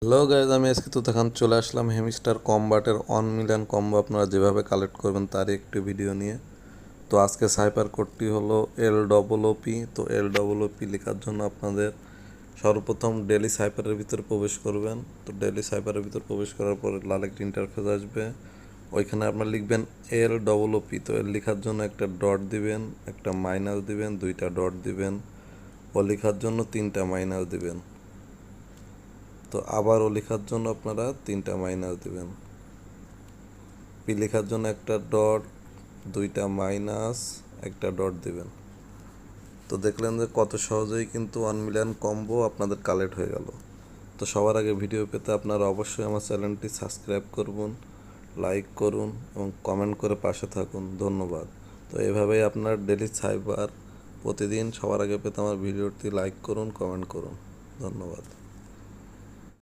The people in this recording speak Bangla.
হ্যালো গাইজ, আমি আজকে তো তখন চলে আসলাম হেমিস্টার কম্বাটের 1 মিলিয়ন কম্বো আপনারা যেভাবে কালেক্ট করবেন তারই একটি ভিডিও নিয়ে। তো আজকে সাইপার কোডটি হলো LOOP। তো LOOP লেখার জন্য আপনাদের সর্বপ্রথম ডেলি সাইপারের ভিতরে প্রবেশ করবেন। তো ডেলি সাইপারের ভিতরে প্রবেশ করার পর লাল একটি ইন্টারফেস আসবে, ওইখানে আপনারা লিখবেন LOOP। তো এর লেখার জন্য একটা ডট দিবেন, একটা মাইনাস দিবেন, দুইটা ডট দিবেন, ও লেখার জন্য তিনটা মাইনাস দিবেন। তো আবারও লেখার জন্য আপনারা তিনটা মাইনাস দিবেন। পি লেখার জন্য একটা ডট, দুইটা মাইনাস, একটা ডট দিবেন। তো দেখলেন যে কত সহজেই কিন্তু 1 মিলিয়ন কম্বো আপনাদের কালেক্ট হয়ে গেল। তো সবার আগে ভিডিও পেতে আপনারা অবশ্যই আমার চ্যানেলটি সাবস্ক্রাইব করুন, লাইক করুন এবং কমেন্ট করে পাশে থাকুন। ধন্যবাদ। তো এভাবেই আপনার ডেলি সাইবার প্রতিদিন সবার আগে পেতে আমার ভিডিওটি লাইক করুন, কমেন্ট করুন। ধন্যবাদ।